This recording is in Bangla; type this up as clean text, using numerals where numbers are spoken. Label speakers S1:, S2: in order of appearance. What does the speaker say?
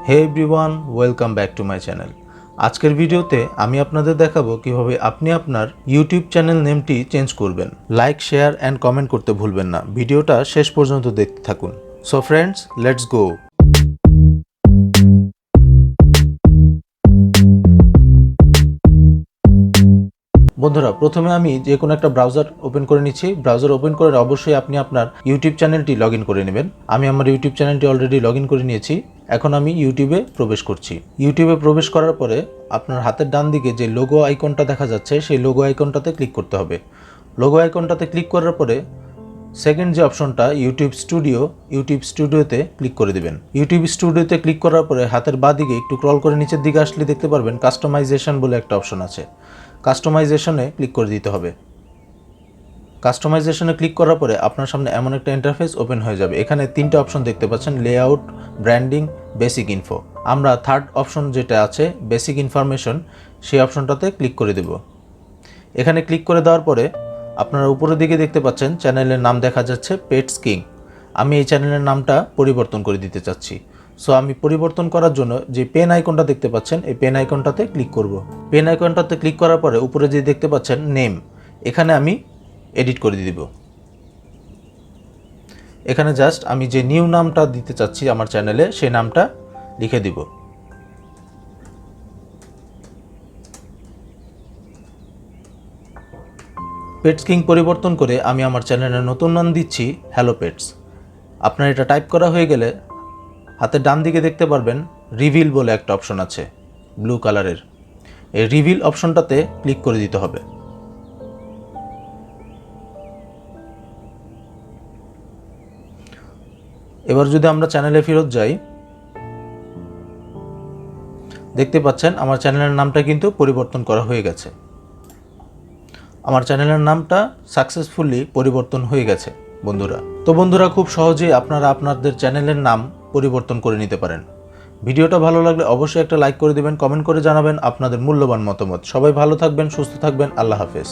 S1: Hey everyone, welcome back to my channel. আজকের ভিডিওতে আমি আপনাদের দেখাবো কিভাবে আপনি আপনার ইউটিউব চ্যানেল নেমটি চেঞ্জ করবেন। লাইক, শেয়ার অ্যান্ড কমেন্ট করতে ভুলবেন না। ভিডিওটা শেষ পর্যন্ত দেখতে থাকুন। So friends, let's go. বন্ধুরা, প্রথমে আমি যে কোনো একটা ব্রাউজার ওপেন করে নিচ্ছি। ব্রাউজার ওপেন করে অবশ্যই আপনি আপনার ইউটিউব চ্যানেলটি লগ ইন করে নেবেন। আমি আমার ইউটিউব চ্যানেলটি অলরেডি লগ ইন করে নিয়েছি। এখন আমি ইউটিউবে প্রবেশ করছি। ইউটিউবে প্রবেশ করার পরে আপনার হাতের ডান দিকে যে লোগো আইকনটা দেখা যাচ্ছে, সেই লোগো আইকনটাতে ক্লিক করতে হবে। লোগো আইকনটাতে ক্লিক করার পরে সেকেন্ড যে অপশনটা ইউটিউব স্টুডিওতে ক্লিক করে দেবেন। ইউটিউব স্টুডিওতে ক্লিক করার পরে হাতের বাঁ দিকে একটু স্ক্রল করে নিচের দিকে আসলে দেখতে পারবেন কাস্টমাইজেশন বলে একটা অপশন আছে। কাস্টমাইজেশনে ক্লিক করে দিতে হবে। কাস্টমাইজেশনে ক্লিক করার পরে আপনার সামনে এমন একটা ইন্টারফেস ওপেন হয়ে যাবে। এখানে তিনটা অপশন দেখতে পাচ্ছেন, লেআউট, ব্র্যান্ডিং, বেসিক ইনফো। আমরা থার্ড অপশন যেটা আছে বেসিক ইনফরমেশন, সেই অপশনটাতে ক্লিক করে দেব। এখানে ক্লিক করে দেওয়ার পরে আপনারা উপরের দিকে দেখতে পাচ্ছেন চ্যানেলের নাম দেখা যাচ্ছে পেটস কিং। আমি এই চ্যানেলের নামটা পরিবর্তন করে দিতে চাচ্ছি। সো আমি পরিবর্তন করার জন্য যে পেন আইকনটা দেখতে পাচ্ছেন, এই পেন আইকনটাতে ক্লিক করব। পেন আইকনটাতে ক্লিক করার পরে উপরে যে দেখতে পাচ্ছেন নেম, এখানে আমি এডিট করে দিব। এখানে জাস্ট আমি যে নিউ নামটা দিতে চাচ্ছি আমার চ্যানেলে, সেই নামটা লিখে দিব। পেটস কিং পরিবর্তন করে আমি আমার চ্যানেলের নতুন নাম দিচ্ছি হ্যালো পেটস। আপনার এটা টাইপ করা হয়ে গেলে হাতের ডান দিকে দেখতে পারবেন রিভিল বলে একটা অপশন আছে ব্লু কালারের। এই রিভিল অপশনটাতে ক্লিক করে দিতে হবে। এবার যদি আমরা চ্যানেলে ফেরত যাই, দেখতে পাচ্ছেন আমার চ্যানেলের নামটা কিন্তু পরিবর্তন করা হয়ে গেছে। আমার চ্যানেলের নামটা সাকসেসফুলি পরিবর্তন হয়ে গেছে বন্ধুরা। তো বন্ধুরা, খুব সহজেই আপনারা আপনাদের চ্যানেলের নাম পরিবর্তন করে নিতে পারেন। ভিডিওটা ভালো লাগলে অবশ্যই একটা লাইক করে দেবেন, কমেন্ট করে জানাবেন আপনাদের মূল্যবান মতামত। সবাই ভালো থাকবেন, সুস্থ থাকবেন। আল্লাহ হাফেজ।